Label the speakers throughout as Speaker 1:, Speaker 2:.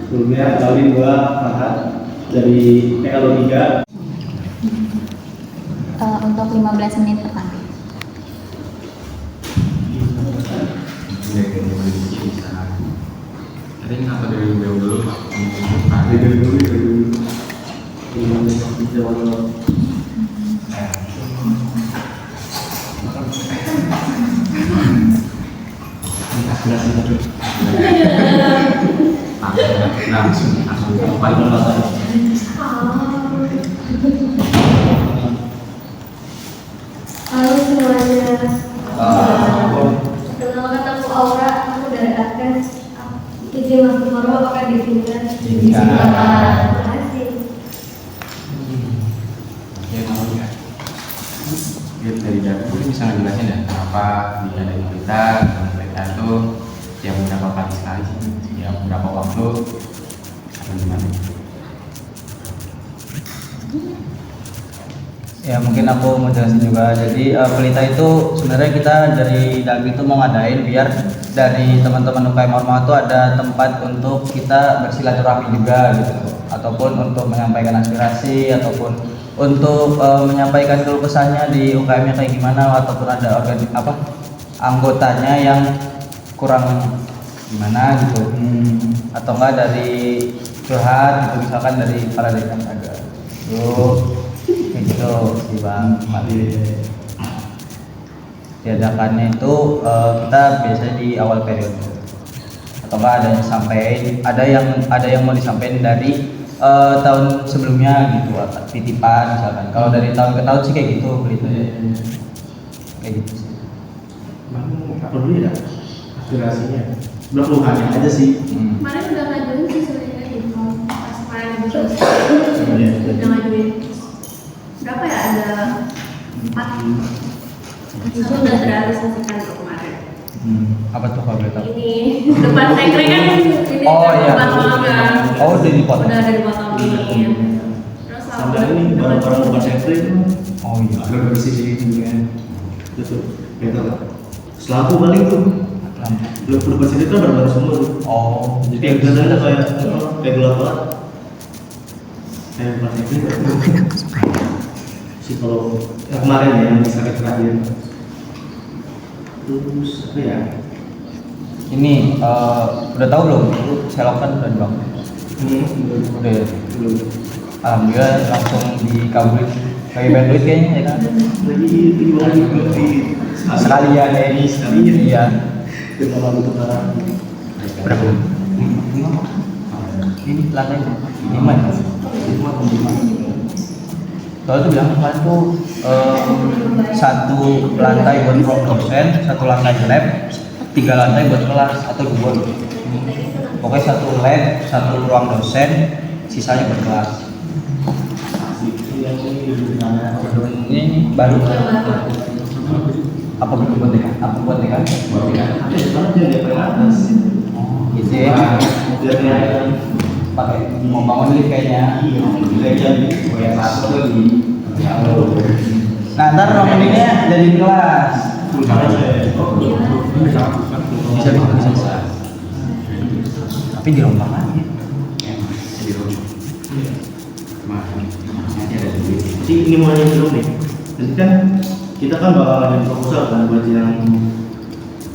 Speaker 1: Sebelumnya kenalin gua Farhan dari PL 3.
Speaker 2: Untuk 15 menit pertama.
Speaker 3: Tadi ngapa dari dulu Pak?
Speaker 1: Dari dulu. Bisa walau.
Speaker 3: Langsung paling
Speaker 4: Halo semuanya. Kenalkan aku Aura, aku dari Adkes. Izin masuk forum apakah diizinkan? Terima kasih.
Speaker 3: ya mau ya. Dari dapur bisa ngejelasin ya kenapa diadain kita dan mereka tuh tiap berapa kali sekali sih, tiap berapa waktu atau gimana?
Speaker 5: Ya mungkin aku mau jelasin juga. Jadi Pelita itu sebenarnya kita dari Dagri itu mau ngadain biar dari teman-teman UKM Orma itu ada tempat untuk kita bersilaturahmi juga gitu, ataupun untuk menyampaikan aspirasi, ataupun untuk menyampaikan keluh kesahnya di UKM-nya kayak gimana, ataupun ada anggotanya yang kurang gimana gitu, atau enggak dari curhat gitu, misalkan dari kepala desa ada kayak gitu sih Bang. Diadakannya itu kita biasanya di awal periode, atau enggak ada yang ada yang mau disampaikan dari tahun sebelumnya gitu, titipan misalkan. Kalau dari tahun ke tahun sih kayak gitu beritanya. Kayak gitu sih.
Speaker 1: Bang, apa dulu ya aspirasinya? Udah keluhannya aja sih.
Speaker 4: Kemarin udah ngajuin sih sebenarnya di form pas kemarin habis selesai. Udah ngajuin. Berapa ya? Ada 4. Satu udah terrealisasikan untuk kemarin.
Speaker 5: Apa tuh kalau boleh tahu?
Speaker 4: Ini depan sekre kan ini
Speaker 5: Oh, iya.
Speaker 4: dipotong kan.
Speaker 5: Oh, udah dipotong.
Speaker 4: Udah ada dipotongin. Terus
Speaker 1: Sampai ini barang-barang bukan sekre itu
Speaker 5: Oh iya.
Speaker 1: agak bersih sih kemudian. Itu gitu kan. Setelah aku balik tuh, belum bersih itu kan baru semua tuh.
Speaker 5: Oh.
Speaker 1: Jadi yang biasanya kayak gelap banget. Kayak bukan sekre. Si kalau yang kemarin ya yang sakit terakhir. Terus apa ya?
Speaker 5: Ini udah tahu belum? Selokan udah dibangun. Udah ya?
Speaker 1: Belum.
Speaker 5: Alhamdulillah langsung dikabulin. Kayak band duit kayaknya ya kan?
Speaker 1: Lagi di
Speaker 5: Sekalian ya ini
Speaker 1: sekalian.
Speaker 5: Iya.
Speaker 1: Kita lalu tukar.
Speaker 5: Berapa? Ini lantai 5. Soalnya tuh bilang kemarin tuh satu lantai buat ruang dosen, satu lantai lab, 3 lantai buat kelas atau 2 gitu. Pokoknya satu lab, satu ruang dosen, sisanya buat kelas. Ini baru. Apa buat dekan? Apa buat dekan?
Speaker 1: Ada banget yang di atas.
Speaker 5: Gitu ya.
Speaker 1: Biar kelihatan.
Speaker 5: Pakai mau bangun lift kayaknya.
Speaker 1: Yang satu tuh di
Speaker 5: Nah, ntar ruang ininya jadi kelas. Bisa. Tapi di rombongan aja.
Speaker 3: Di rumah. Nanti ada duit.
Speaker 1: Jadi ini mau yang dulu nih. Jadi kan kita kan bakal ada proposal kan buat yang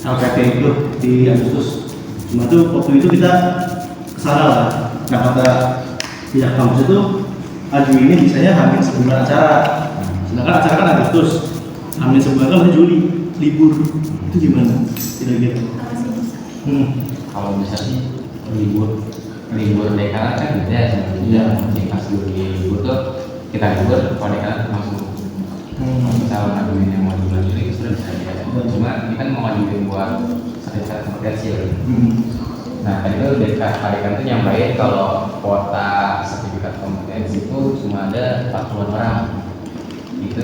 Speaker 1: LPP itu di Agustus. Cuma tuh waktu itu kita kesana lah. Nah kata pihak kampus itu aju ini bisanya hamil sebulan acara. Sedangkan acara kan Agustus. Hamil sebulan kan berarti Juli libur. Itu gimana? Kira-kira?
Speaker 3: Kalau bisa sih libur dekan kan beda ya sebenarnya. Pas dulu libur tuh kita libur, kalau dekan langsung misal ngajuin yang mau bulan Juli itu sudah bisa ya. Cuma ini kan mau ngajuin buat sertifikat kompetensi ya. Nah tadi itu dekan tuh nyampein kalau kuota sertifikat kompetensi itu cuma ada 40 orang. Itu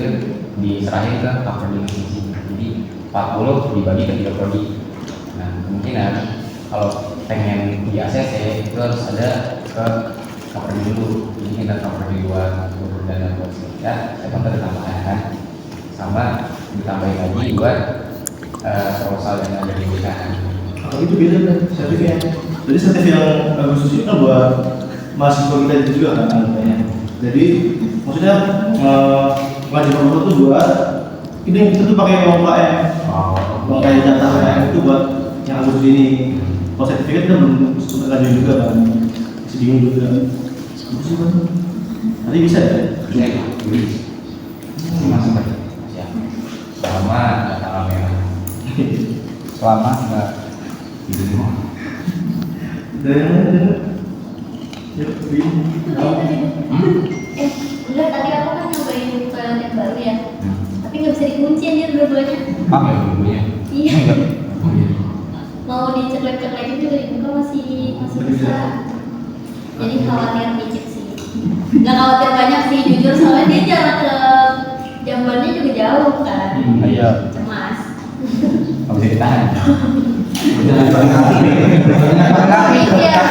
Speaker 3: diserahin ke cover sisi. Jadi 40 dibagi ke 3 prodi. Nah kemungkinan kalau pengen di ACC itu harus ada ke cover dulu. Jadi kita cover buat guru dan buat ya, saya kan ditambahkan kan, sama ditambahin lagi buat proposal yang ada di dekan.
Speaker 1: Kalau itu beda kan, sertifikat. Jadi sertif yang Agustus itu kan buat mahasiswa kita itu juga kan anaknya. Jadi maksudnya wajib itu tuh buat ini kita tuh pakai uang KM, uang kayak jatah KM itu buat yang Agustus ini. Kalau sertifikat kita belum sempat ngajuin juga kan, masih bingung juga. Agustus kan? Nanti bisa ya?
Speaker 3: Bisa ya? Masuk aja. Siap. Selama nggak tanggal merah.
Speaker 5: Selama enggak
Speaker 3: Gitu semua.
Speaker 1: Dan yuk,
Speaker 4: Enggak, tadi aku kan nyobain toilet yang baru ya. Tapi nggak bisa dikunci anjir dua-duanya.
Speaker 5: ah
Speaker 3: Ibunya.
Speaker 4: Iya.
Speaker 3: Oh iya.
Speaker 4: Mau diceklek-ceklekin juga dibuka masih bisa. Jadi khawatir dikit sih. Nggak khawatir banyak sih jujur, soalnya dia jarak ke jambannya juga jauh kan.
Speaker 5: iya
Speaker 4: Cemas.
Speaker 3: Nggak bisa ditahan.
Speaker 4: Mikir.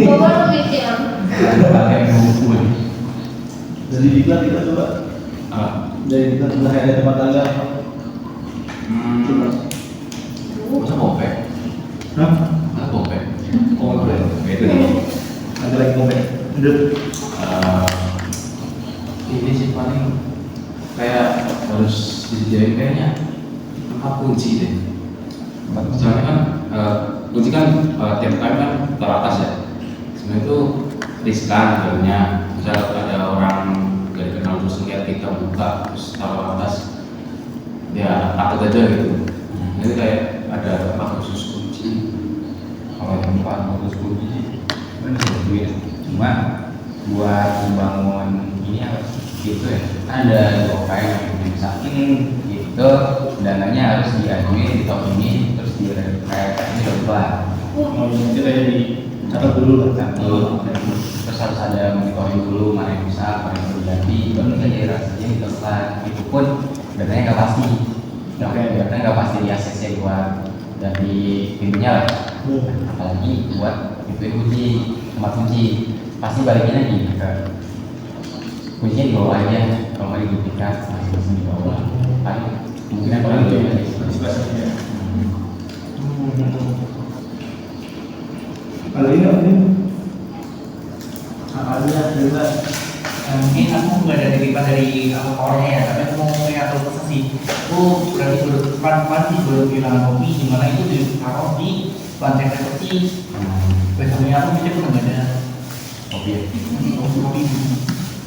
Speaker 4: Bawa lu mikir.
Speaker 3: Pakai buku.
Speaker 1: dari diklat kita coba dari diklat sudah ada tempat tangga.
Speaker 3: Masa bopek?
Speaker 1: Hah?
Speaker 3: Masa bopek? Oh boleh. Itu nih.
Speaker 1: Ada lagi komen. Udah.
Speaker 3: Ini sih paling kayak harus disediain kayaknya apa kunci deh. Soalnya kan kunci kan tiap kali kan teratas ya. Sebenarnya itu riskan sebenarnya. Misal ada orang gak dikenal terus ngeliat kita buka terus taruh atas, ya takut aja gitu. Jadi kayak ada tempat khusus kunci. Kalau tempat khusus kunci sih kan bisa duit. Cuma buat membangun ini harus gitu ya. Ada GoPay yang bisa gitu, dananya harus diajuin di tahun ini terus di kayak ini coba.
Speaker 1: Oh, kita jadi catat dulu lah.
Speaker 3: Terus harus ada monitoring dulu mana yang bisa, mana yang terjadi, baru saja rasanya di tempat. Itu pun datanya nggak pasti. Datanya nggak pasti di ACC buat dari pintunya lah. Apalagi buat pintu kunci, tempat kunci pasti balikin lagi ke kuncinya di bawah aja, kalau nggak diduplikat masih di bawah. Paling kemungkinan paling
Speaker 1: Itu
Speaker 3: lebih
Speaker 1: ya,
Speaker 3: dari
Speaker 1: antisipasinya. Kalau ini ada juga.
Speaker 6: Mungkin aku nggak ada titipan dari aku kawannya ya, tapi aku mau punya keluh kesah sih. Aku berarti depan sih baru bilang kopi, dimana itu ditaruh di lantai resepsi. Besoknya aku mikir nggak ada
Speaker 3: kopi.
Speaker 6: kopi.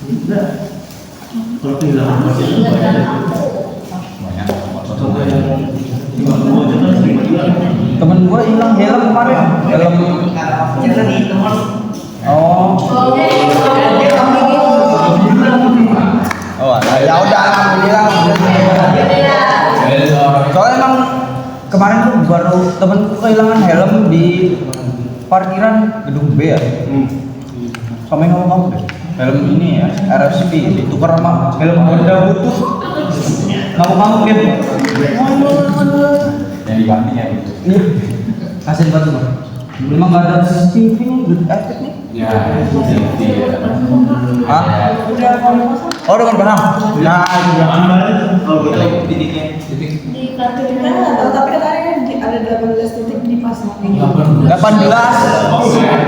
Speaker 1: Enggak. Kalau kehilangan masih itu banyak.
Speaker 3: Banyak
Speaker 1: Contoh yang cuma dua aja kan sering hilang.
Speaker 5: temen gua hilang helm kemarin helm
Speaker 6: Cerita nih teman.
Speaker 5: oh ya udah alhamdulillah soalnya emang kemarin tuh baru temenku kehilangan helm di parkiran gedung B ya sama yang ngomong kamu deh helm ini ya RFCP ditukar sama helm Honda Butut ngamuk-ngamuk dia
Speaker 3: yang diganti ya gitu.
Speaker 5: iya kasihin banget tuh memang gak ada CCTV nih efek nih
Speaker 3: Ya, jadi
Speaker 5: ah oh udah paham nah
Speaker 1: Kalau kita titiknya.
Speaker 4: Di kartu
Speaker 7: Kan nggak tahu, tapi katanya kan ada 18 titik dipasang.
Speaker 5: 18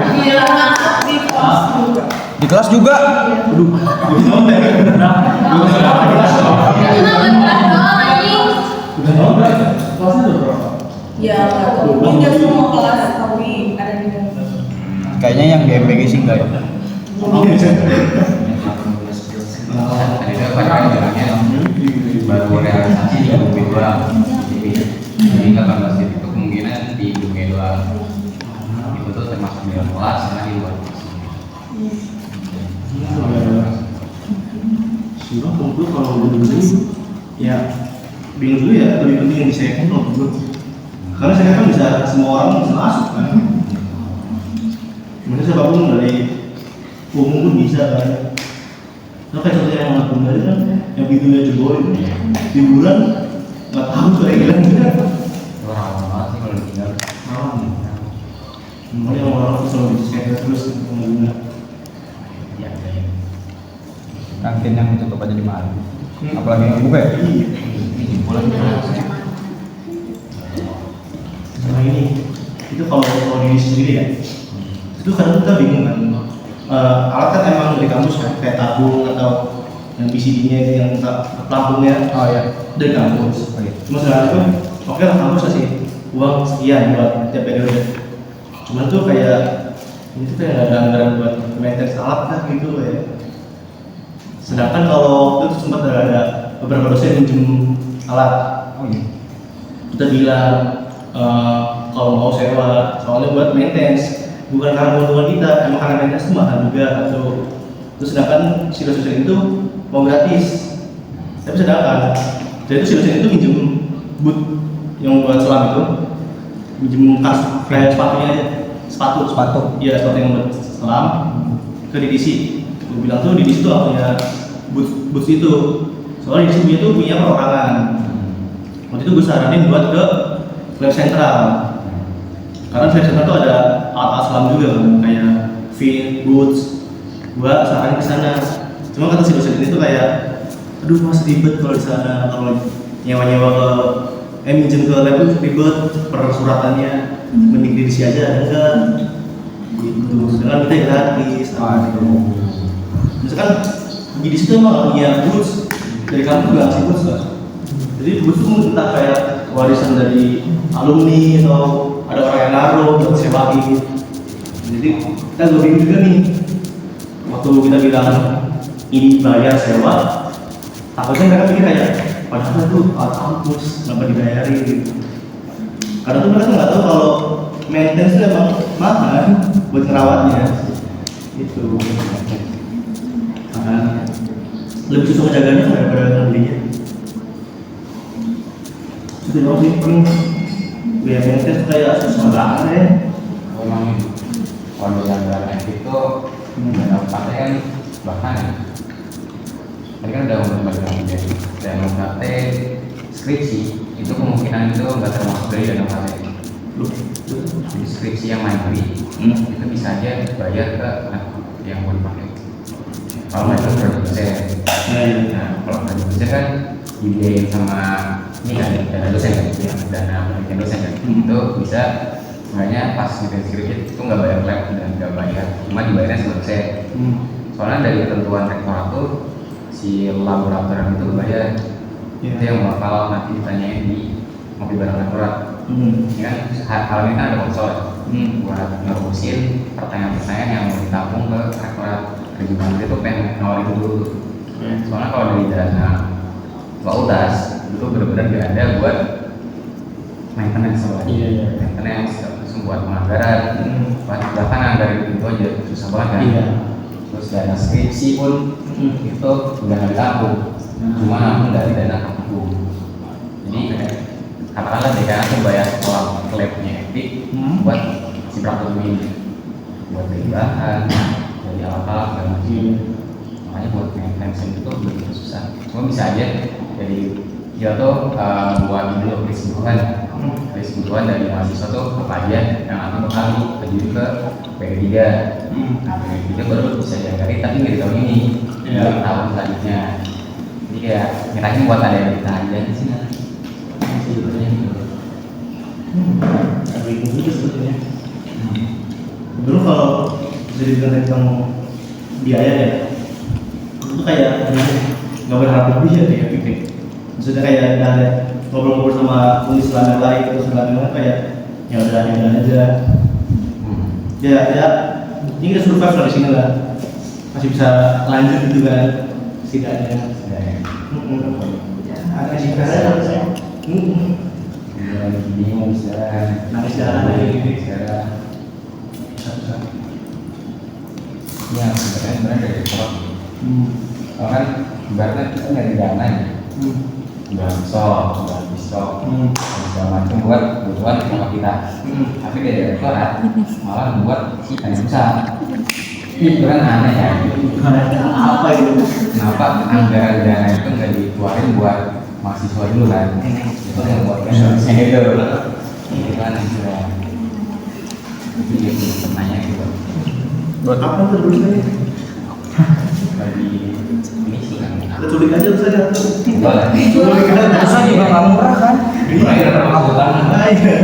Speaker 4: Gila masuk di pos.
Speaker 5: di kelas juga
Speaker 4: Cuma beneran doang anjing.
Speaker 7: Ya nggak tahu. Ini nggak semua kelas, tapi ada di dalam.
Speaker 5: kayaknya yang di MPG sih enggak ya
Speaker 3: ada pacaran bilangnya baru realisasi di UB doang. Jadi 18 itu kemungkinan di UB doang. Itu tuh termasuk di dalam kelas karena di luar kelas.
Speaker 1: Sudah tentu kalau dulu ya bingung dulu ya lebih penting yang di second kalau dulu. Karena second kan bisa semua orang bisa masuk kan. Mungkin siapapun dari umum pun bisa kan. Nah kayak contoh yang aku dari kan yang videonya jeboin hiburan nggak tahu tuh kayak gimana gitu.
Speaker 3: Orang banget sih kalau tinggal.
Speaker 1: Makanya orang-orang tuh selalu di second terus pengguna.
Speaker 3: Ya,
Speaker 5: kantin yang tutup aja di mana apalagi yang buka ya
Speaker 1: Sama ini kita itu kalau di sendiri ya, itu kadang kita bingung kan. Alat kan emang dari kampus kan, kayak tabung atau yang PCB-nya itu yang pelampungnya
Speaker 5: Oh ya.
Speaker 1: dari kampus. Cuma sekarang itu oke lah kampus kasih uang sekian buat tiap periode. Cuman tuh kayak ini tuh kayak nggak ada anggaran buat maintenance alat kan gitu ya. Sedangkan kalau itu sempat ada beberapa dosen minjem alat.
Speaker 5: Oh iya.
Speaker 1: Kita bilang kalau mau sewa soalnya buat maintenance, bukan karena keuntungan kita, emang karena maintenance itu mahal juga atau terus sedangkan si dosen itu mau gratis, tapi sedangkan jadi itu si dosen itu minjem boot yang buat selam itu, minjem kas kayak sepatunya aja, sepatu, iya sepatu yang buat selam ke DDC. Gue bilang tuh DDC tuh punya boot itu, soalnya DDC punya perorangan. Waktu itu gue saranin buat ke lab sentral, karena lab sentral tuh ada alat-alat selam juga kan, kayak fin, boots. Gue saranin ke sana. Cuma kata si dosen ini tuh kayak, aduh masih ribet kalau di sana, kalau nyewa-nyewa ke minjem ke lab tuh ribet persuratannya, mending di sini aja enggak gitu. Dengan kita gratis. Misalkan di situ emang punya boots dari kampus juga ngasih boots kan. Jadi boots itu entah kayak warisan dari alumni atau ada orang yang naruh buat sewain. Jadi kita gue bingung juga nih, waktu kita bilang ini bayar sewa, takutnya mereka pikir kayak padahal itu alat kampus kenapa dibayarin gitu. Karena tuh mereka nggak tahu kalau maintenance itu emang mahal buat ngerawatnya itu. Makanya lebih susah ngejaganya daripada ngebelinya. Itu dong sih, biaya maintenance kayak susah banget ya.
Speaker 3: Memang kalau yang dalam itu dalam partai kan bahkan ya. Tadi kan udah ngomong dan partai skripsi itu kemungkinan itu nggak termasuk dari dana partai. Jadi skripsi yang mandiri itu bisa aja bayar ke yang mau dipakai. Kalau itu berdosen, nah kalau berdosen kan dibiayain sama ini kan dana dosen kan, dana penelitian dosen kan, itu bisa sebenarnya pas ngerjain skripsi itu nggak bayar lab dan nggak bayar, cuma dibayarnya selesai. Soalnya dari ketentuan rektorat tuh si laboratorium itu bayar. Itu yang bakal nanti ditanyain di mobil barang rektorat. Ya kan hal ini kan ada konsol buat ngerusin pertanyaan-pertanyaan yang mau ditampung ke rektorat. Gimana itu pengen nawarin dulu. Soalnya kalau dari dana fakultas itu benar-benar nggak ada buat maintenance soalnya. Maintenance langsung buat penganggaran. Bahkan anggaran itu aja susah banget kan. Terus dana skripsi pun itu udah nggak ditampung. Cuma namun dari dana kampung. Jadi katakanlah DKN tuh bayar sekolah labnya etik buat si praktikum ini, buat beli bahan, dari alat-alat dan macam. Makanya buat maintenance itu begitu susah. Cuma bisa aja jadi kita tuh buat dulu list kebutuhan dari mahasiswa tuh apa aja yang nanti bakal diajuin ke PG3. Nah PG3 baru bisa dianggarin tapi nggak di tahun ini, di tahun selanjutnya. Jadi kayak ngerahin buat ada yang kita aja di sini.
Speaker 1: Ada itu juga sebetulnya. Dulu kalau bisa dibilang tentang biaya ya, itu kayak nggak berharap lebih ya dia pikir. Maksudnya kayak ada ngobrol-ngobrol sama tulis selama lain atau selama kayak ya udah aja. Ya, ini kita survive dari sini lah, masih bisa lanjut gitu kan, setidaknya. Ada sih karena
Speaker 3: Ini mau bisa
Speaker 1: nangis darah lagi
Speaker 3: bisa. Ya sebenarnya dari sekolah. Kalau kan ibaratnya kita nyari dana ya, udah pisau, segala macam buat kebutuhan sama kita. Tapi dari rektorat malah buat si pengusaha. Itu kan aneh ya.
Speaker 1: apa itu?
Speaker 3: Kenapa anggaran dana itu nggak dikeluarin buat mahasiswa dulu kan? Itu yang buat kan itu kan sudah. Itu dia belum nanya gitu.
Speaker 1: Buat apa tuh dulu ini?
Speaker 3: Bagi ini sih kan
Speaker 1: kita culik aja terus aja.
Speaker 3: Boleh.
Speaker 1: Culik aja.
Speaker 5: Terusnya juga nggak murah kan?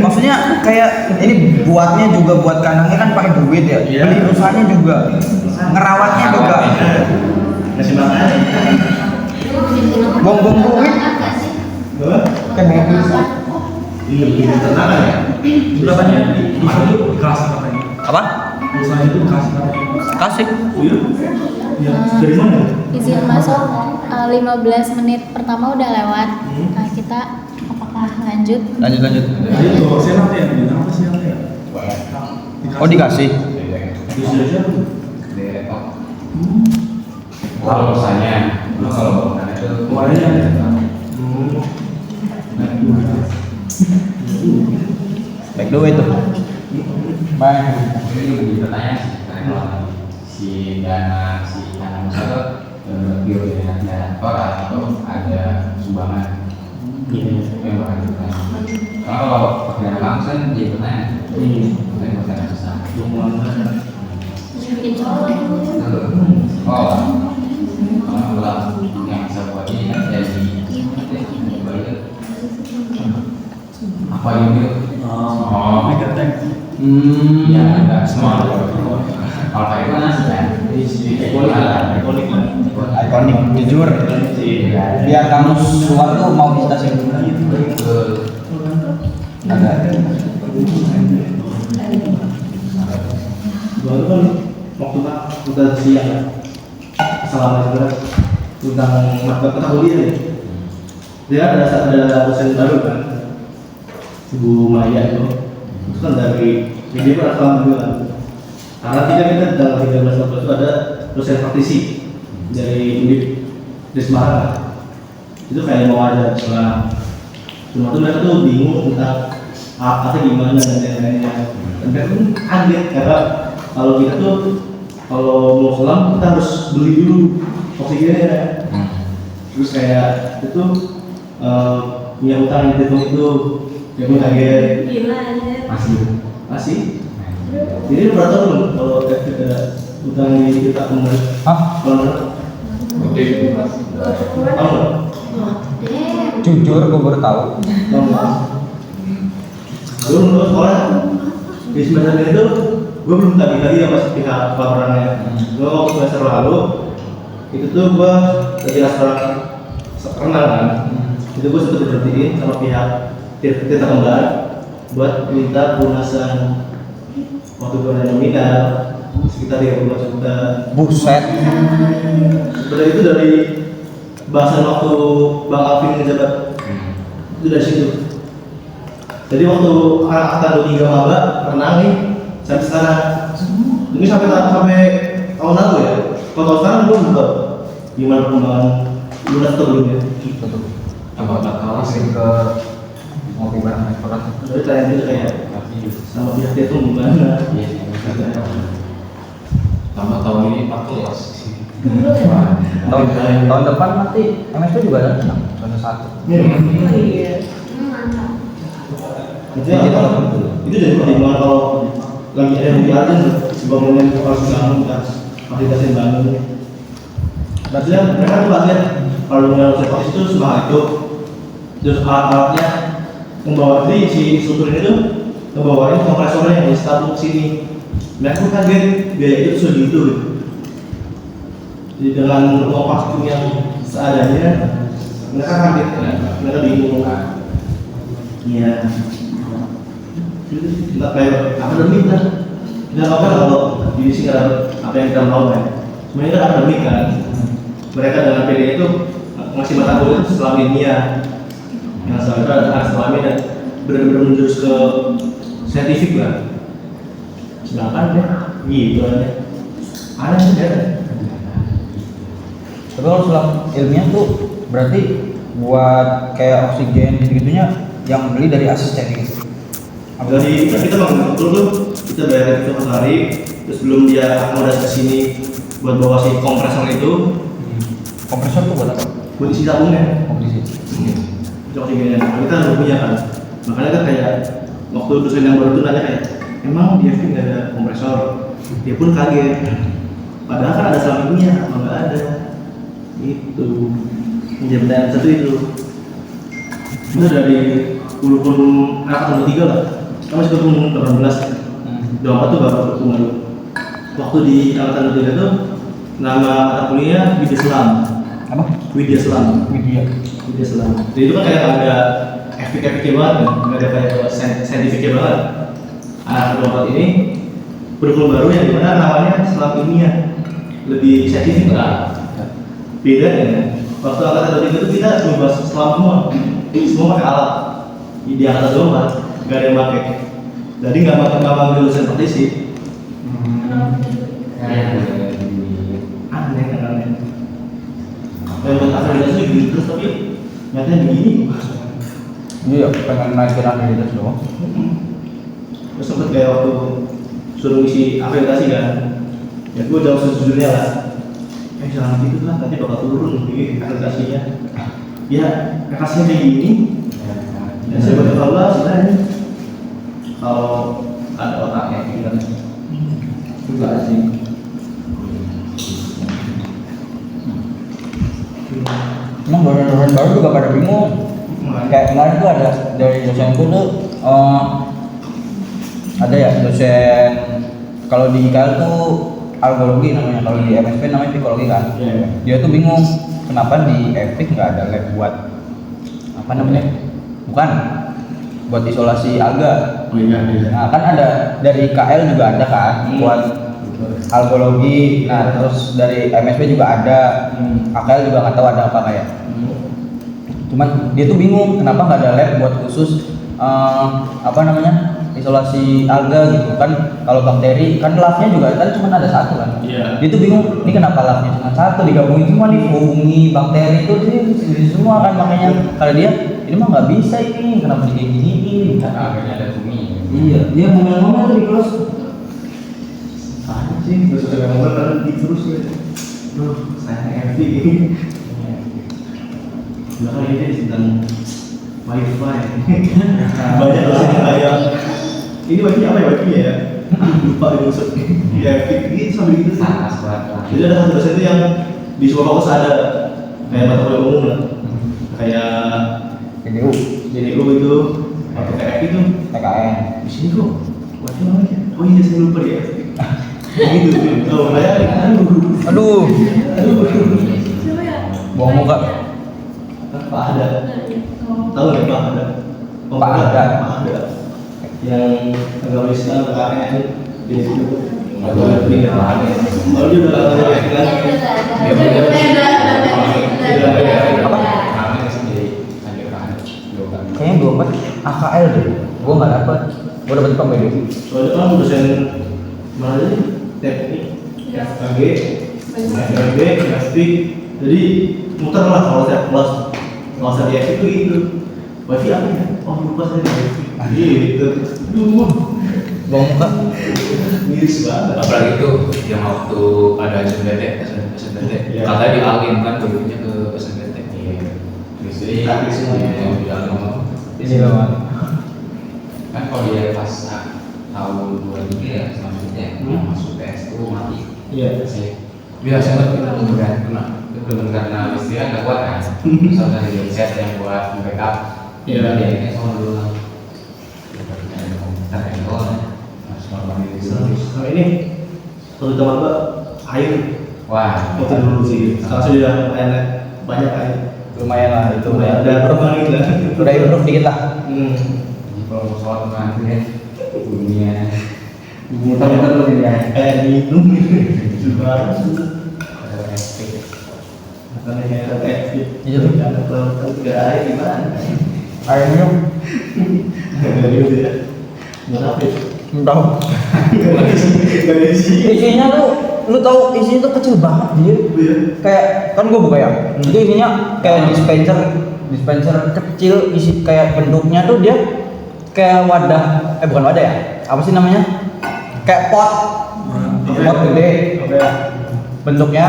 Speaker 5: Maksudnya kayak ini buatnya juga buat kandangnya kan pakai duit ya.
Speaker 1: Iya.
Speaker 5: Beli rusanya juga, ngerawatnya juga.
Speaker 1: Ngasih makan.
Speaker 5: Bong-bong duit.
Speaker 1: Apa?
Speaker 5: Kan mobil.
Speaker 1: Iya, bikin ternakan ya.
Speaker 6: Berapanya di kelas katanya?
Speaker 5: Apa?
Speaker 6: Usaha itu kasih katanya.
Speaker 5: Kasih.
Speaker 1: Oh iya? Ya, dari mana?
Speaker 2: Izin masuk 15 menit pertama udah lewat. Nah, kita apakah lanjut?
Speaker 5: Lanjut.
Speaker 6: Ayo, siapa ya? Apa sih ya?
Speaker 5: Oh dikasih.
Speaker 1: Bisa siapa?
Speaker 3: Kalau misalnya, kalau bangunan itu
Speaker 6: Warnanya ada.
Speaker 5: Baik duit tuh. Baik.
Speaker 3: ini lebih bertanya sih, karena kalau si dana si anak usaha itu bio dana orang atau ada sumbangan yang bakal ditanya. Karena kalau pakai dana langsung kan jadi bertanya, makanya pakai dana besar.
Speaker 4: bikin cowok
Speaker 3: Oh, kalau yang bisa buat ini kan jadi apa gitu? Oh, ya ada semua. Kalau kayak mana sih kan?
Speaker 5: Ikonik, jujur. Biar kamu keluar tuh mau di stasiun. Ada.
Speaker 1: Gua tuh kan waktu kita siang ya, assalamualaikum tentang mata kuliah nih. Dia ada dosen baru kan, Ibu Maya itu kan dari dia pernah alhamdulillah. Karena kita dalam 13 tahun itu ada dosen praktisi dari Undip di Semarang. Itu kayak mau ada sekolah. Cuma tuh mereka tuh bingung tentang apa gimana dan lain-lainnya. Dan mereka pun kaget karena kalau kita tuh kalau mau selam kita harus beli dulu oksigennya. Terus kayak itu punya utang di Jepang itu dia pun kaget.
Speaker 4: gila aja
Speaker 1: Masih jadi berapa tahun kalau ada utang di kita umur
Speaker 5: Hah?
Speaker 1: kalau tahu
Speaker 5: Jujur gue baru tahu.
Speaker 1: dulu menurut sekolah di semester itu gue belum tagih lagi sama pihak laporannya. Gue waktu semester lalu itu tuh gue lagi renang kan, itu gue sempat diberhentiin sama pihak Tirta Kembar buat minta pelunasan waktu gue nominal sekitar 30 juta.
Speaker 5: Buset.
Speaker 1: Sebenarnya itu dari bahasan waktu Bang Alvin ngejabat itu dari situ. Jadi waktu angkatan 23 maba renang nih sampai sekarang ini sampai tahun lalu ya. Kalau tahun sekarang belum tahu gimana perkembangan lunas atau belum ya.
Speaker 3: Kalau
Speaker 5: Sering ke ngopi bareng restoran.
Speaker 1: Jadi tanya itu kayak sama pihak dia tuh gimana.
Speaker 3: sama tahun ini 14
Speaker 5: Tahun depan nanti MSP juga ada zona 1.
Speaker 7: Iya.
Speaker 4: mantap
Speaker 1: Itu jadi pertimbangan kalau lagi ada yang diatin bangunan harus bangun kan aplikasi bangun. Berarti mereka tuh latihan kalau dengan seperti itu semua itu terus alat-alatnya membawa jadi si struktur ini tuh membawain kompresornya yang install ke sini. Mereka tuh kaget biaya itu segitu gitu. Jadi dengan uang vaksin yang seadanya mereka kaget, mereka bingung. Iya. Kita kayak akademik kan. Tidak apa-apa kalau di sini ada apa yang kita mau kan. Sebenarnya kan akademik kan. Mereka dengan PD itu ngasih mata kuliah selama ilmiah. Yang selanjutnya adalah selama dan benar-benar menjurus ke saintifik lah. Sedangkan ya, gitu aja. Aneh sih ya.
Speaker 5: Tapi kalau selang ilmiah tuh berarti buat kayak oksigen gitu-gitunya yang beli dari asisten gitu.
Speaker 1: Jadi kita bangun betul tuh kita bayar itu per hari, terus belum dia akomodasi ke sini buat bawa si kompresor itu,
Speaker 5: Kompresor tuh buat apa?
Speaker 1: buat isi tabungnya.
Speaker 5: Kompetisi.
Speaker 1: Itu oksigennya. Kita harus punya kan. Makanya kan kayak waktu dosen yang baru itu nanya kayak, emang di FP nggak ada kompresor? Dia pun kaget. Padahal kan ada selama ini ya, apa nggak ada? Itu jabatan satu itu dari kurikulum angkatan 23 lah, kan masih kurikulum 18. 24 tuh baru berpengaruh. Waktu di angkatan 23 tuh nama mata kuliah Widya Selam.
Speaker 5: Apa?
Speaker 1: Widya Selam.
Speaker 5: Widya
Speaker 1: Selam. Jadi itu kan kayak nggak ada efek-efeknya banget, kan? Nggak ada kayak saintifiknya banget. Anak 24 ini kurikulum baru yang dimana namanya Selam Ilmiah, lebih saintifik lah. Beda ya. Waktu angkatan 23 itu kita cuma bahas selam semua pakai alat. Di angkatan 24 nggak ada yang pakai. Jadi nggak manggil dosen praktisi. Aneh kan aneh. Buat akreditasi gitu terus tapi nyatanya begini.
Speaker 5: Iya, pengen naikin akreditasi doang.
Speaker 1: Terus sempet kayak waktu suruh isi akreditasi kan, ya gue jauh sejujurnya lah. Jangan gitu lah, nanti bakal turun akreditasinya. Ya, akreditasinya kayak gini. Dan saya buat evaluasi lah ini. Kalau ada otaknya gitu kan. Enggak sih.
Speaker 5: Emang dosen baru juga pada bingung. Kayak kemarin tuh ada dari dosenku tuh ada ya dosen kalau di IKL tuh algologi namanya, kalau di MSP namanya psikologi kan. Dia tuh bingung kenapa di EPIK nggak ada lab buat apa namanya? Bukan buat isolasi alga. Nah kan ada dari IKL juga ada kan buat algologi. Nah terus dari MSP juga ada. AKL juga nggak tahu ada apa kayak. Cuman dia tuh bingung kenapa nggak ada lab buat khusus apa namanya isolasi alga gitu kan. Kalau bakteri kan labnya juga kan cuma ada satu kan. Dia tuh bingung ini kenapa labnya cuma satu, digabungin semua nih fungi bakteri itu sendiri semua kan. Makanya kalau dia ini mah nggak bisa ini, kenapa diginiin
Speaker 3: Akhirnya ada fungi.
Speaker 5: iya dia ngomong-ngomong tuh di kelas
Speaker 1: Sih, terus saya ngomong kan terus ya. Saya FD gini. Belakang ini tentang wifi. Banyak dosen yang kayak ini wifi apa ya wifi ya? Lupa dimaksud. Ya FD gitu sambil gitu.
Speaker 3: Panas banget.
Speaker 1: Jadi ada satu dosen itu yang di semua fakultas ada kayak mata kuliah umum lah. Kayak JDU itu, PTF itu,
Speaker 5: TKN
Speaker 1: di sini kok. Wifi namanya? Oh iya saya lupa ya. Gitu. Oh, kayak
Speaker 5: aduh
Speaker 4: Siapa ya?
Speaker 5: buang muka.
Speaker 1: Pak ada. Tahu nggak Pak ada? Oh,
Speaker 5: Pak Ada.
Speaker 1: Pak ada. Yang agama Islam PKN di situ. Kalau dia udah
Speaker 5: Kayaknya gue dapat AKL deh, gue nggak dapat. Gue dapat pembeda.
Speaker 1: soalnya kan dosen mana sih? Teknik, FKG, FKG, FP. Jadi muter lah kalau saya kelas. Kalau saya di FP itu gitu. Wifi apa ya? Oh lupa saya di wifi. Gitu. Duh.
Speaker 5: Buang muka.
Speaker 1: Miris banget.
Speaker 8: Apalagi itu yang waktu ada SNBT,
Speaker 1: Iya.
Speaker 8: katanya dialin kan dulunya ke SNBT. Jadi yang dialin
Speaker 5: Ini banget.
Speaker 3: Kan kalau dia pas tahun 23 ya selanjutnya yang masuk PS itu mati.
Speaker 1: Iya.
Speaker 3: Biasanya kita benar karena istilah nggak kuat kan. Misalnya dari set yang buat backup.
Speaker 1: Iya.
Speaker 3: Dia ini sama dulu lah. Komputer yang doang. Harus normal itu.
Speaker 1: Sama ini satu teman Mbak air.
Speaker 3: Wah.
Speaker 1: Itu dulu sih. Sekarang sudah air banyak air.
Speaker 5: Lumayan lah itu
Speaker 1: Udah
Speaker 5: udah
Speaker 1: permanen lah.
Speaker 5: udah improve dikit lah.
Speaker 3: Kalau soal nanti ya dunia
Speaker 1: Muter-muter tuh ya. Air minum juga
Speaker 3: ada SP.
Speaker 1: karena kayak FP.
Speaker 5: Iya tuh.
Speaker 1: Ada kelautan tidak air gimana?
Speaker 5: Air minum.
Speaker 1: Nggak gitu ya. Nggak apa ya?
Speaker 5: Tahu.
Speaker 1: Nggak isi.
Speaker 5: Isinya tuh, lu tahu isinya tuh kecil banget dia.
Speaker 1: Iya.
Speaker 5: Kayak kan gue buka ya. Itu isinya kayak dispenser kecil, isi kayak bentuknya tuh dia kayak wadah, bukan wadah ya? Apa sih namanya? Kayak pot gede.
Speaker 1: Apa ya?
Speaker 5: Bentuknya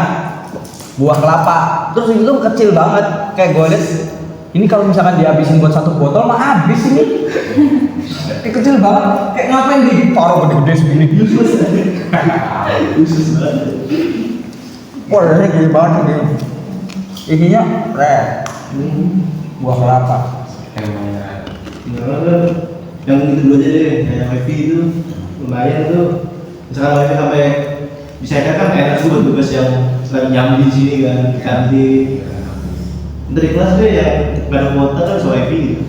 Speaker 5: buah kelapa. Terus itu kecil banget. Kayak gue liat ini kalau misalkan dihabisin buat satu botol mah habis ini. Kayak kecil banget. Kayak ngapain ditaruh gede-gede segini?
Speaker 1: Khusus banget.
Speaker 5: Wah, ini gede banget ini. Isinya red, buah kelapa.
Speaker 3: Kayak
Speaker 1: Yang itu dulu aja deh, kayak wifi itu lumayan tuh. Misalkan wifi sampai bisa kan enak tuh buat tugas yang lagi nyambi di sini kan, di kantin. Dari kelas tuh yang nggak ada kuota kan so wifi gitu.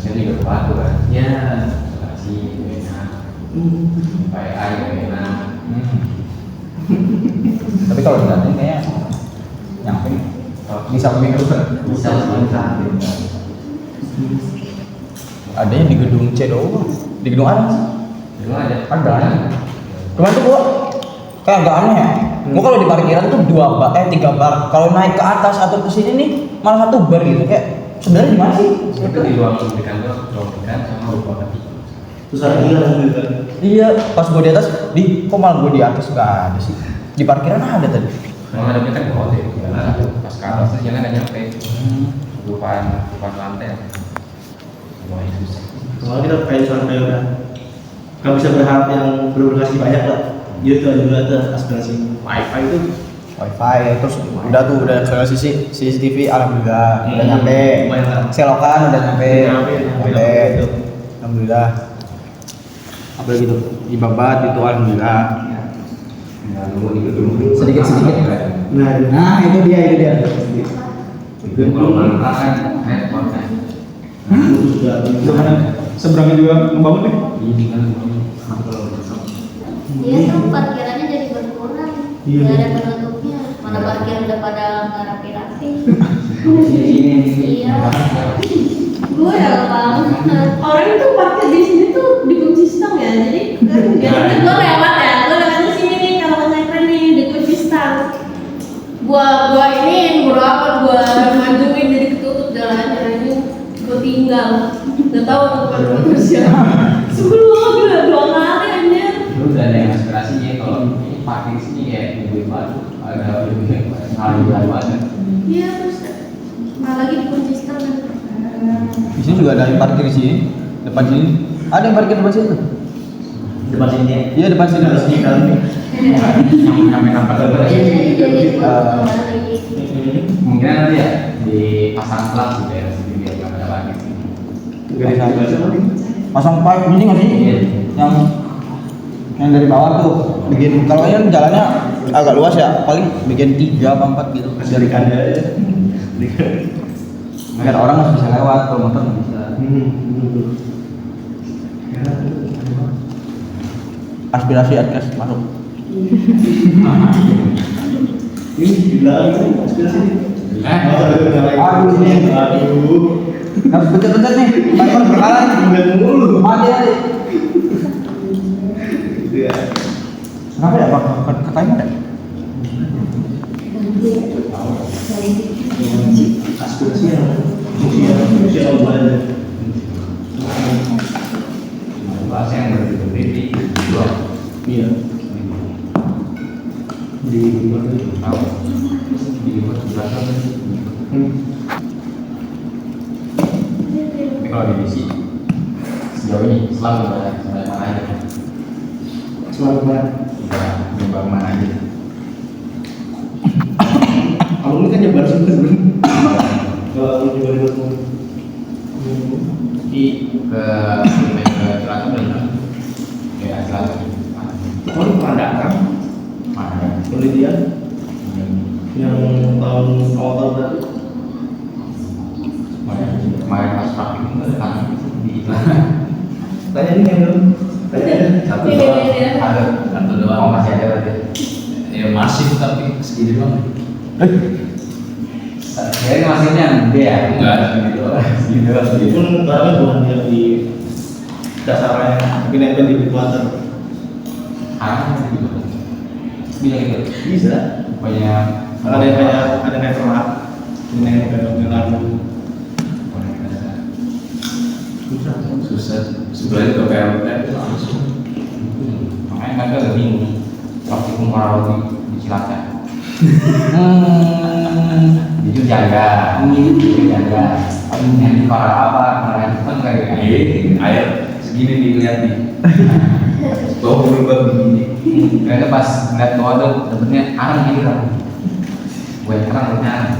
Speaker 3: terusnya juga berlaku kan. Ya, kasih enak. Kayak air enak.
Speaker 5: Tapi kalau di kantin kayaknya nyampe bisa lebih
Speaker 3: Bisa sebentar.
Speaker 5: adanya di gedung C doang. Di gedung A sih?
Speaker 3: Dulu ada.
Speaker 5: Ada. Kemarin tuh gua kayak agak aneh ya. Gua kalau di parkiran tuh 3 bar. Kalau naik ke atas atau ke sini nih malah 1 bar gitu. Kayak sebenarnya di mana sih?
Speaker 3: Itu di ruang di kantor, ruang dekat sama ruang ketik.
Speaker 1: Terus ada gila gitu kan.
Speaker 5: Iya, pas gua di atas, kok malah gua di atas nggak ada sih. Di parkiran ada tadi.
Speaker 3: Kalau ada kan ke hotel, pas ke atas tuh jangan ada nyampe. Lupaan lantai. Lumayan susah.
Speaker 1: Kalau kita kayak misalnya kayak udah nggak bisa berharap yang benar-benar kasih banyak lah. Gitu juga ada aspirasi wifi itu.
Speaker 5: Wifi terus udah soal CCTV alhamdulillah udah nyampe.
Speaker 1: Lumayan kan.
Speaker 5: Selokan udah nyampe.
Speaker 1: Nyampe.
Speaker 5: Alhamdulillah. Apalagi itu ibabat itu alhamdulillah. Sedikit. Nah itu dia.
Speaker 3: Kalau mantap kan, repot kan.
Speaker 9: Seberangnya juga membangun nih.
Speaker 3: Ini kan
Speaker 2: Iya tuh parkirannya jadi berkurang.
Speaker 1: Iya.
Speaker 2: Gak ada penutupnya. Mana parkir udah pada nggak rapi-rapi. Iya.
Speaker 4: Gue ya orang itu parkir di sini tuh dikunci stang ya, jadi biasanya gue lewat di sini nih kalau ngetrend nih dikunci stang. Gua ini berapa gua majuin jadi ketutup jalannya, gue tinggal nggak tahu tempat siapa. Sebelum udah 2 kali aja.
Speaker 3: lu udah ada yang aspirasinya kalau ini parkir sini kayak lebih baru, ada lebih hal baru aja.
Speaker 4: Iya terus malah lagi dikunci stang.
Speaker 5: Di sini juga ada yang parkir sini. Depan sini. Ada yang parkir depan sini tuh.
Speaker 1: Depan sini ya.
Speaker 5: Iya depan sini.
Speaker 1: Harus di dalam nih.
Speaker 3: Yang kami nampak
Speaker 2: Jadi lagi.
Speaker 3: mungkin nanti ya di pasang kelas gitu ya, sini biar nggak ada lagi.
Speaker 1: Gak ada
Speaker 5: Pasang pipe ini nggak sih?
Speaker 3: Iya.
Speaker 5: Yang dari bawah tuh bikin kalau yang jalannya agak luas ya paling bikin 3 apa 4 gitu
Speaker 1: dari kanda ya.
Speaker 5: biar orang masih bisa lewat kalau motor nggak bisa. Aspirasi Adkes masuk.
Speaker 1: Ini gila ini aspirasi ini.
Speaker 5: Aduh.
Speaker 1: Aduh.
Speaker 5: Harus betul-betul nih, timer berkala.
Speaker 1: Udah mulu.
Speaker 5: Mati.
Speaker 1: Gitu ya.
Speaker 5: Kenapa ya Pak? Ke timer ya?
Speaker 1: Aspirasi yang fungsi yang banyak.
Speaker 3: Bahasa yang berbeda dua.
Speaker 1: Iya. Di
Speaker 3: Tahu. Di belakang. Tapi kalau di misi sejauh ini selalu ada mana aja.
Speaker 1: selalu banget.
Speaker 3: Udah nyoba mana aja.
Speaker 1: Kalau ini kan nyebar semua sebenarnya. Kalau nyebar semua.
Speaker 3: Di ke Cilacap benar. Ya Cilacap.
Speaker 1: Oh, ini pernah datang
Speaker 3: Mana?
Speaker 1: penelitian yang tahun awal tahun berapa?
Speaker 3: Kemarin pas praktik itu ada di iklan.
Speaker 1: Tanya ini yang belum. Tanya aja.
Speaker 3: Satu doang. Oh masih ada berarti.
Speaker 8: Ya masih tapi segini doang.
Speaker 3: Kayaknya masihnya gede ya.
Speaker 8: Enggak.
Speaker 3: Segini doang.
Speaker 1: Itu pun barangnya bukan yang di dasarnya, tapi nempel di water.
Speaker 3: Gitu. Bisa gitu.
Speaker 1: Bisa.
Speaker 3: Banyak.
Speaker 1: Ada yang kayak ada neverland, ini yang kayak lalu.
Speaker 8: Susah. Sebenarnya juga PLN langsung.
Speaker 3: Makanya mereka agak bingung. Waktu kumpul di Cilacap. Itu jaga. Yang di para apa? Kemarin kan kayak
Speaker 8: Ini air segini nih lihat nih. Bau berubah begini.
Speaker 3: Kayaknya pas ngeliat bawah tuh dapetnya arang gitu lah. Gue arang dapetnya arang.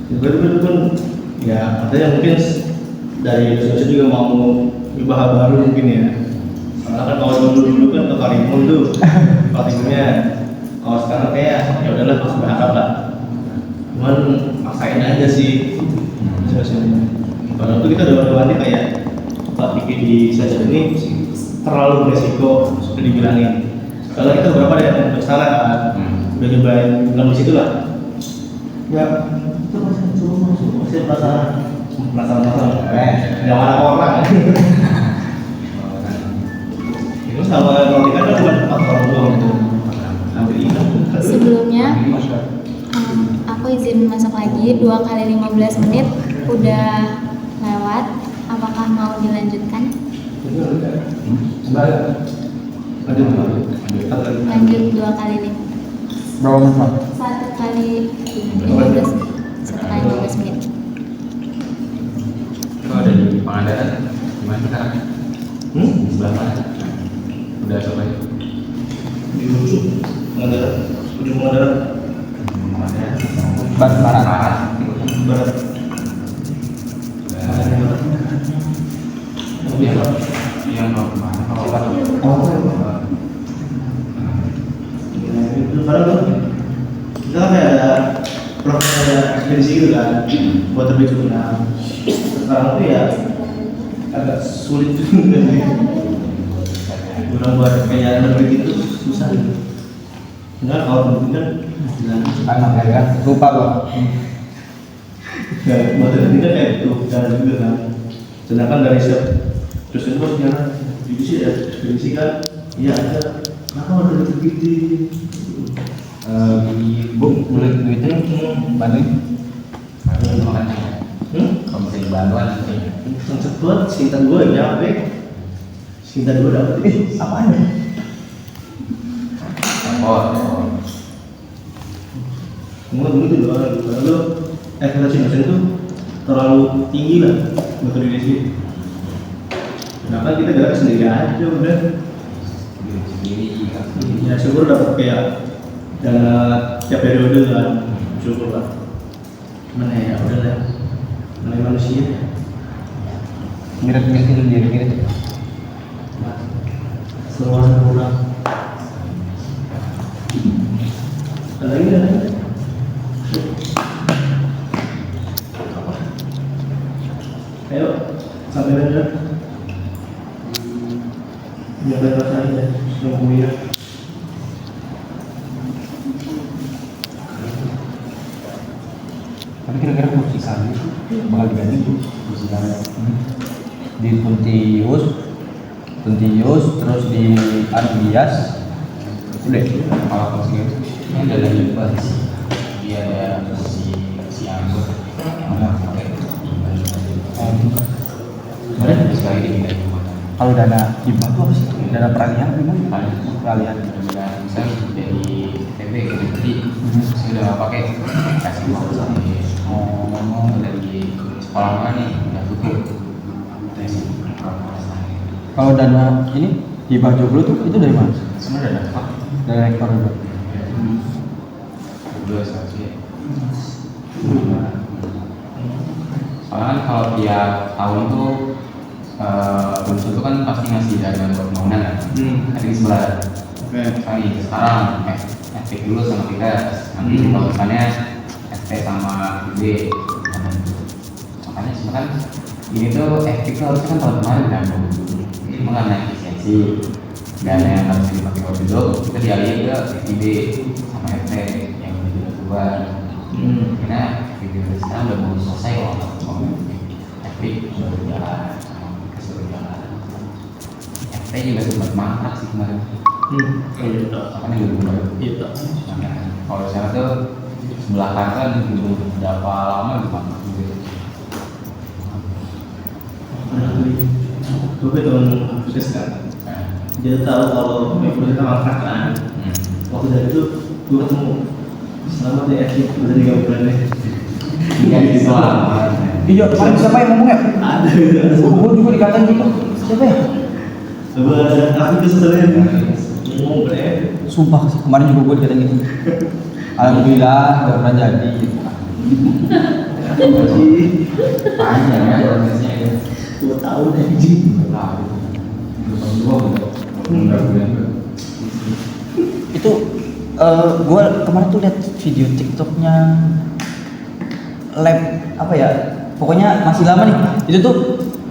Speaker 1: Itu pun ya katanya mungkin dari dosen juga mau ubah hal baru mungkin ya. Karena kan kalau dulu kan ke Karimun tuh praktikumnya, kalau sekarang kayak ya udahlah terus berharap lah. Cuman maksain aja sih dosennya. Padahal tuh kita udah kayak praktik di saja ini terlalu beresiko sudah dibilangin. Kalau kita beberapa ada yang ke sana kan, udah nyobain bilang di situ lah. Ya itu masih perasaan yang ada orang. Itu sama kalau kita kan cuma 4 orang doang gitu. Hampir hilang.
Speaker 2: Sebelumnya aku izin masuk lagi 2 kali 15 menit udah lewat. Apakah mau dilanjutkan? Lanjut 2 kali 5.
Speaker 5: Berapa menit, Pak?
Speaker 2: 1 kali 15 menit.
Speaker 3: Itu ada di Pangandaran, gimana sekarang? Di sebelah mana? Udah coba ya?
Speaker 1: Di Ujung Pangandaran.
Speaker 5: Barat.
Speaker 3: Yang mau kemana?
Speaker 1: Itu sekarang kita kan kayak ada proses ada ekspedisi gitu kan buat terbit tuna. Sekarang tuh ya agak sulit juga sih. Udah buat kayak terbit itu susah gitu. Enggak kalau terbit kan
Speaker 5: Anak ya, lupa Bang.
Speaker 1: ya buat terbit kan kayak itu cara juga kan. Sedangkan dari terus itu pas nyara ekspedisi kan iya ada kenapa ada terbit
Speaker 5: Bu, boleh duitnya Bandung.
Speaker 3: Kalau bisa dibantuan nanti.
Speaker 1: yang cepet sekitar gue nyampe sekitar gue dapet
Speaker 5: Apaan ya?
Speaker 1: semua dulu tuh doang gitu karena lo ekspektasi dosen tuh terlalu tinggi lah untuk diri sendiri. Kenapa kita gerak sendiri aja udah ya syukur dapat kayak dana tiap periode kan syukur lah. Mana ya udah lah namanya manusia.
Speaker 5: Mirip-mirip itu diri.
Speaker 1: Semua kurang. Ada lagi. Ayo, sampai aja. Jangan rasain ya, semuanya.
Speaker 5: Tapi kira-kira kursi kami itu bakal diganti tuh kursi kami di Tuntius terus di Arbias udah
Speaker 3: Kalau kursi itu ini ada dari sih. Dia ada si Anggur yang mana pakai
Speaker 5: kemarin
Speaker 3: sekali di bidang
Speaker 5: kalau dana hibah tuh apa sih? Dana peralihan gimana? Peralihan
Speaker 3: misalnya dari TB ke DPD sudah pakai kasih uang dari sekolah mana nih udah tutup.
Speaker 5: kalau dana ini hibah joglo tuh itu dari mana?
Speaker 3: Semua udah dapat.
Speaker 5: Dari rektor juga.
Speaker 3: Dua saja. Soalnya kan kalau tiap tahun tuh unsur itu kan pasti ngasih dana buat pembangunan kan. Nanti sebelah. Kali sekarang FP dulu sama kita. Nanti kalau misalnya FP sama B. Makanya sebenarnya ini tuh FP itu harusnya kan tahun kemarin kan. Cuma karena efisiensi dana yang harus dipakai waktu itu kita dialih ke FPB sama FP yang udah keluar. Karena FPB sekarang udah mau selesai kalau FP sudah berjalan. FP juga sempat mangkrak sih kemarin. Makanya belum baru. Kalau sekarang tuh sebelah kanan belum berapa lama gitu mangkrak juga.
Speaker 1: Gue teman aktivis kan, dia tahu kalau kita mangkrak kan. Waktu dari itu gue ketemu selamat ya Eki, udah 3 bulan deh.
Speaker 3: Iya selamat.
Speaker 5: Iya, siapa yang ngomong ya?
Speaker 1: Ada.
Speaker 5: Gue juga dikatain gitu. Siapa ya?
Speaker 1: Coba ada aktivis sebenarnya ngomong bener.
Speaker 5: Sumpah sih, kemarin juga gue dikatain gitu. Alhamdulillah nggak pernah jadi.
Speaker 3: Panjang ya prosesnya itu.
Speaker 1: 2 tahun aja.
Speaker 5: Itu gue kemarin tuh lihat video TikToknya lab apa ya, pokoknya masih lama nih. Itu tuh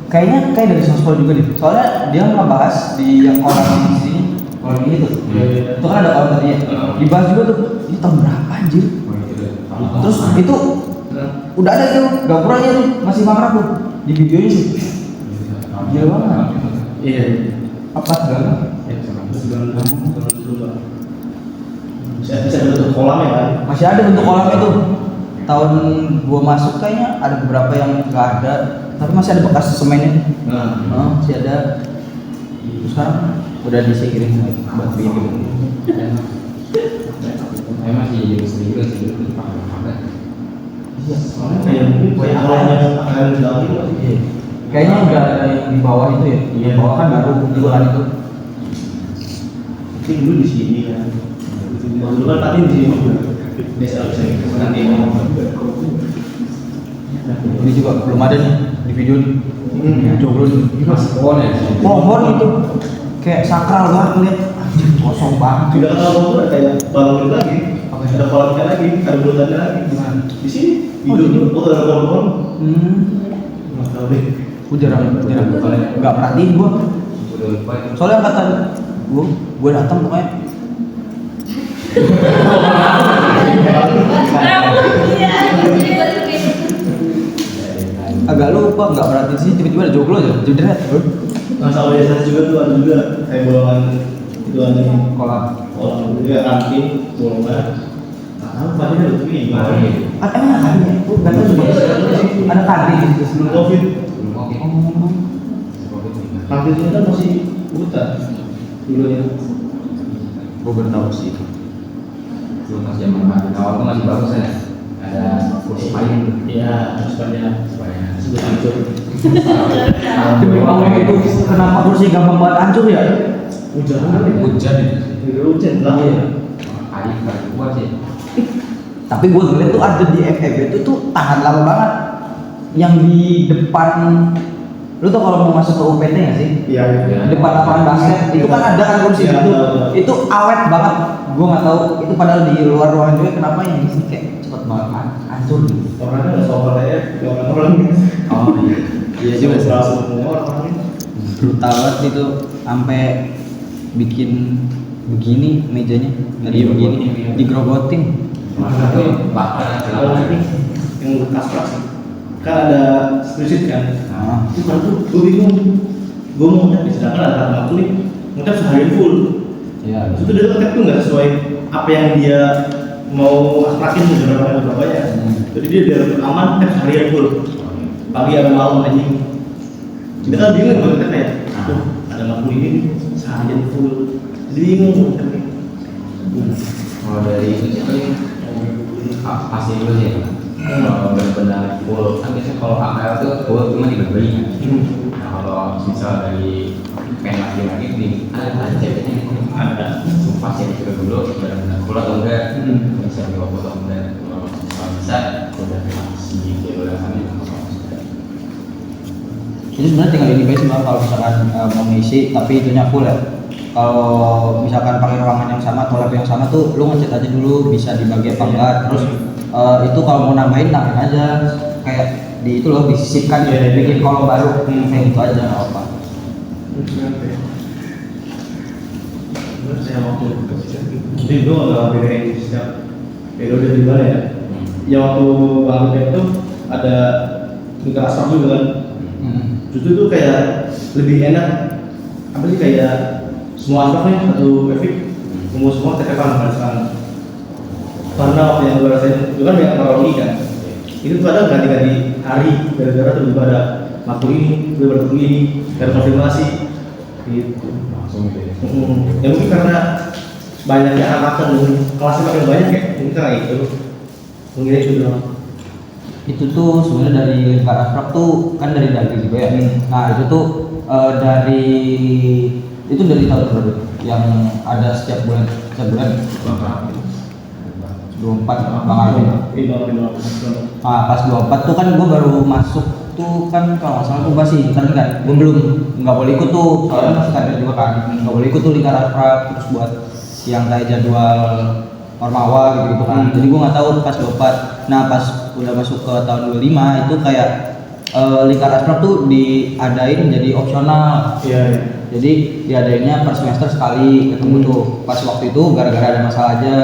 Speaker 5: kayaknya kayak dari Sospol juga nih, soalnya dia ngebahas di yang orang di sini, orang ini tuh itu kan ada orang tadi ya, dibahas juga tuh ini tahun berapa anjir. Terus itu udah ada tuh gapuranya tuh masih mangkrak tuh di videonya sih, gila banget.
Speaker 1: Iya.
Speaker 5: Apa segala
Speaker 1: Bisa bentuk kolam ya kan?
Speaker 5: masih ada bentuk kolamnya tuh. Tahun gua masuk kayaknya ada beberapa yang nggak ada, tapi masih ada bekas semennya. Masih ada. Terus sekarang udah disingkirin buat bikin gitu.
Speaker 3: Saya masih jadi sendiri sih pakai.
Speaker 5: Iya.
Speaker 1: Kayak mungkin kayak kolamnya akan lagi.
Speaker 5: Kayaknya udah ada yang di bawah itu ya. Di bawah kan baru juga kan itu.
Speaker 1: Itu dulu di sini kan. Dulu kan tadi di sini juga. Desa bisa nanti mau.
Speaker 5: Ini juga belum ada nih di video nih. Coba nih.
Speaker 3: Pohon ya.
Speaker 5: Pohon itu kayak sakral banget lihat. Anjir, kosong banget.
Speaker 1: Tidak tahu tuh kayak bangun lagi. Ada kolamnya lagi, ada bulutannya lagi. Di sini hidupnya ada pohon. Nggak tahu deh.
Speaker 5: Gue jarang nggak perhatiin gue. Soalnya angkatan gue datang pokoknya. Agak lupa nggak perhatiin sih, tiba-tiba ada joglo aja jedret bro.
Speaker 1: Masa organisasi juga tuh ada juga kayak bolongan itu ada
Speaker 5: Kolam
Speaker 1: juga kantin bolongan. Tahu tadi ada tuh ini.
Speaker 5: emang ada ya? Gak tahu juga ada kantin di situ sebelum
Speaker 1: Covid.
Speaker 5: Oh.
Speaker 1: Kantinnya kan masih hutan dulunya.
Speaker 5: Gue baru tahu sih.
Speaker 3: Belum pas zaman awal tuh masih bagus ya. Ada kursi payung.
Speaker 1: Iya, supaya sebut hancur.
Speaker 5: Demi Allah itu kenapa kursi gampang banget hancur ya?
Speaker 1: Hujan
Speaker 3: Hujan itu.
Speaker 1: Hujan lah.
Speaker 3: Air nggak kuat sih.
Speaker 5: Tapi gue ngeliat tuh ada di FEB itu tuh tahan lama banget. Yang di depan, lu tau kalau mau masuk ke UPT nggak sih?
Speaker 1: Iya.
Speaker 5: Di depan lapangan basket itu kan ada kan kursi
Speaker 1: Iya,
Speaker 5: itu.
Speaker 1: ada.
Speaker 5: Itu awet banget. Gue nggak tahu itu padahal di luar ruangan juga kenapa yang di sini kayak cepet banget hancur gitu.
Speaker 1: Orangnya nggak soal ya, orang-orang.
Speaker 5: Oh iya. Iya juga sih.
Speaker 1: Semua orang-orang.
Speaker 5: Brutal banget itu sampai bikin begini mejanya tadi begini digrogotin.
Speaker 3: Bakar
Speaker 1: Kalau ini yang bekas plastik kan ada spreadsheet kan. Itu kan tuh gue bingung. Gue mau ngetek sedangkan ada anak kulit ngetek seharian full.
Speaker 5: Iya.
Speaker 1: Itu dia ngetek tuh nggak sesuai apa yang dia mau astrakin berapa ya. Jadi dia biar aman ngetek seharian full. Pagi ada malam anjing. Kita kan bingung kalau ngetek kayak, tuh ada anak kulit ini seharian full. Jadi bingung ngetek.
Speaker 3: kalau dari itu sih paling pasti dulu sih kan. Kalau benar-benar full kan biasanya kalau AKL tuh full cuma dibeli kan. Nah kalau misal dari pengen lagi di ada ceknya ada sumpah sih itu dulu benar-benar full atau enggak bisa dibawa foto enggak kalau bisa udah masih di sana
Speaker 5: Itu sebenarnya tinggal ini guys mbak kalau misalkan mau ngisi tapi itunya full ya. Kalau misalkan pakai ruangan yang sama atau lab yang sama tuh lu ngecek aja dulu bisa dibagi apa enggak. Terus itu kalau mau nambahin aja kayak di itu loh disisipkan bikin kolom baru kayak gitu aja nggak apa.
Speaker 1: Saya waktu jadi gue nggak bedain setiap periode di mana ya. Ya waktu bangun itu ada tingkat asap juga kan. Justru itu kayak lebih enak apa sih kayak semua asapnya satu efek semua tetepan kan sekarang. Karena waktu yang gue rasain itu kan banyak teknologi kan. Itu tuh kadang ganti-ganti hari gara-gara tiba-tiba ada makhluk ini, tiba-tiba makhluk ini, ada konfirmasi gitu.
Speaker 3: langsung gitu ya.
Speaker 1: Ya mungkin karena banyaknya angkatan dan kelasnya makin banyak ya, mungkin karena itu. Mungkin itu doang.
Speaker 5: Itu tuh sebenarnya dari lingkar abstrak tuh kan dari daging juga ya. Nah itu tuh dari tahun berapa yang ada setiap bulan 24 Bang Alvin. Nah, pas 24 tuh kan gue baru masuk tuh kan kalau nggak salah gue masih intern kan, gue belum nggak boleh ikut tuh soalnya masih kader juga kan, nggak boleh ikut tuh lingkar asprap terus buat yang kayak jadwal ormawa gitu kan. Jadi gue nggak tahu pas 24. Nah pas udah masuk ke tahun 25 itu kayak lingkar asprap tuh diadain jadi opsional.
Speaker 1: Iya.
Speaker 5: Jadi diadainnya per semester sekali ketemu tuh. Pas waktu itu gara-gara ada masalah aja.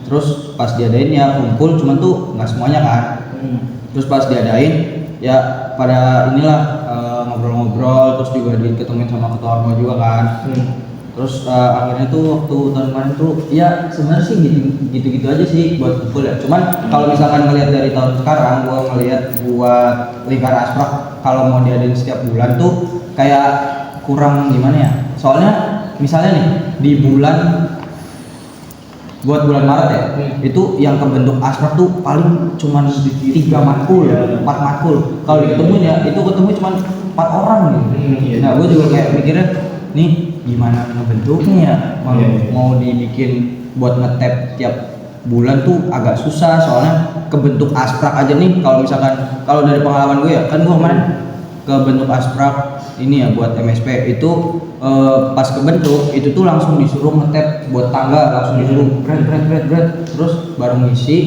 Speaker 5: Terus pas diadain ya kumpul, cuman tuh nggak semuanya kan. Terus pas diadain ya pada inilah ngobrol-ngobrol, terus juga diketemuin sama ketua ormo juga kan. Terus akhirnya tuh waktu tahun kemarin tuh ya sebenarnya sih gitu-gitu aja sih buat kumpul ya. Cuman kalau misalkan ngelihat dari tahun sekarang, gua ngelihat buat lingkar asprap kalau mau diadain setiap bulan tuh kayak kurang gimana ya. Soalnya misalnya nih di buat bulan Maret ya, itu yang kebentuk asprap tuh paling cuman 3 matkul, 4 matkul. Kalau diketemuin ya itu ketemu cuman 4 orang gitu. Nah, gue juga kayak mikirnya nih gimana ngebentuknya ya, mau dibikin buat ngetap tiap bulan tuh agak susah soalnya kebentuk asprap aja nih. Kalau misalkan kalau dari pengalaman gue ya kan gue kemarin kebentuk asprap ini ya buat MSP itu pas kebentuk itu tuh langsung disuruh ngetap buat tangga, langsung disuruh bret terus baru ngisi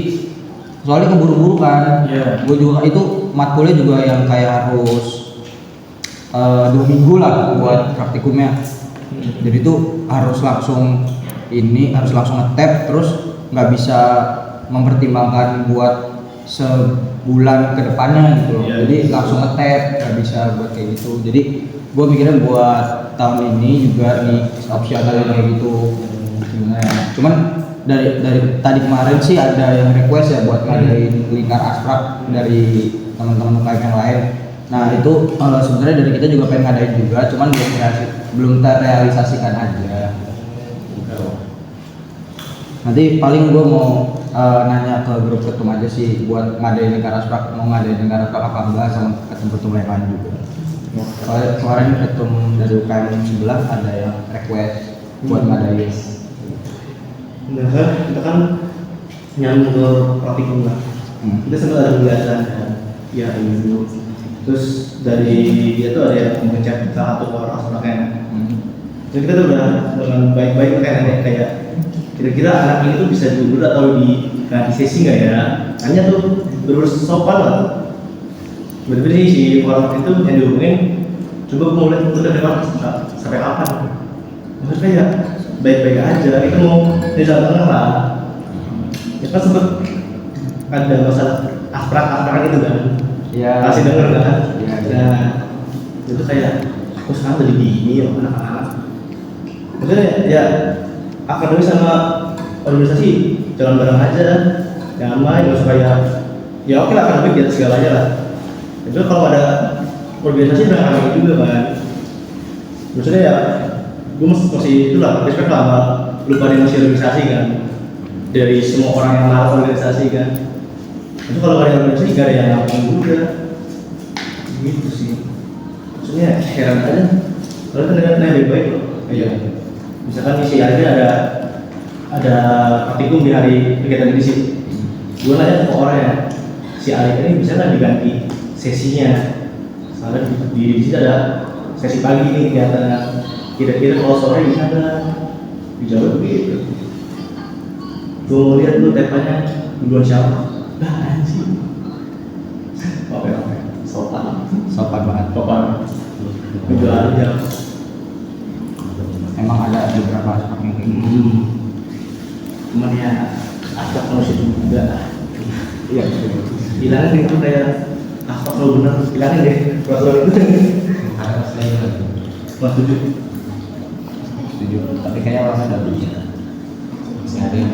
Speaker 5: soalnya keburu-buru kan. Gue juga itu matkulnya juga yang kayak harus 2 minggu lah buat praktikumnya. Jadi tuh harus langsung ngetap terus nggak bisa mempertimbangkan buat sebulan kedepannya gitu. Jadi langsung ngetap, nggak bisa buat kayak gitu. Jadi gue mikirnya buat tahun ini juga nih opsional kayak gitu. Cuman dari tadi kemarin sih ada yang request ya buat ngadain lingkar asprap dari teman-teman UKM yang lain. Nah itu sebenarnya dari kita juga pengen ngadain juga, cuman belum terrealisasikan aja. Nanti paling gue mau nanya ke grup ketum aja sih buat ngadain lingkar asprap, mau ngadain lingkar asprap apa enggak sama ketum-ketum yang lain juga. Soalnya kemarin ketum dari UKM sebelah ada yang request buat ngadain.
Speaker 1: Nah kan kita kan nyambung ke praktikum lah. Kita sempat ada pembelajaran kan, ya itu. Terus dari dia tuh ada yang mengecat salah satu orang asprapnya. Jadi kita tuh udah dengan baik-baik kayak kira-kira anak ini tuh bisa diundur atau di sesi nggak ya? Hanya tuh bener-bener sopan lah. Bener-bener si orang itu yang dihubungin, coba mau lihat udah lewat sampai kapan? Maksudnya ya baik-baik aja, itu mau di jalan tengah lah. Ya kan sempet ada masalah asprak itu kan? Iya. Kasih denger kan? Iya. Nah itu kayak, kok sekarang jadi gini ya anak-anak. Maksudnya ya akademis sama organisasi jalan bareng aja, jangan main, nggak usah kayak ya oke lah akademik di atas segalanya lah. Itu kalau ada organisasi dengan akademik juga kan, maksudnya ya gue masih itulah respect lah sama lupa dia masih organisasi kan, dari semua orang yang lalu organisasi kan. Itu kalau nggak ada organisasi nggak ada yang ngapain juga, gitu sih. Maksudnya heran aja, kalau kan dengan baik-baik loh. Iya. Misalkan isi hari ini ada praktikum di hari kegiatan ini sih, gue nanya ke orangnya, si Alif ini bisa nggak diganti sesinya? Soalnya di sini ada sesi pagi nih kegiatannya, kira-kira kalau sore bisa nggak? Dijawab begitu. Gue mau lihat dulu temanya duluan siapa? Nah anjing. Oke, sopan banget. Itu aja.
Speaker 5: Emang ada beberapa aspek yang kayak gitu.
Speaker 1: Cuman ya aspek manusia juga.
Speaker 5: Iya.
Speaker 1: Hilangin itu kayak aspek lo bener, hilangin deh peraturan itu.
Speaker 3: Karena saya
Speaker 1: Mas setuju.
Speaker 5: Tapi kayaknya orangnya ada begini.
Speaker 3: masih ada yang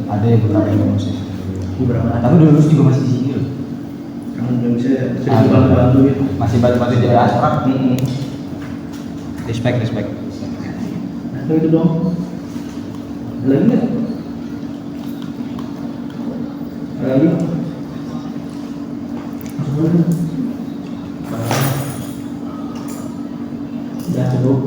Speaker 5: Ada yang beberapa yang masih.
Speaker 1: Beberapa.
Speaker 5: Tapi dulu juga masih di sini loh.
Speaker 1: Kamu udah bisa bantu gitu.
Speaker 5: Masih bantu-bantu jadi aspek. Respect.
Speaker 1: Nah itu dong. Ada lagi nggak? Ada lagi? Masuk dulu. Udah cukup.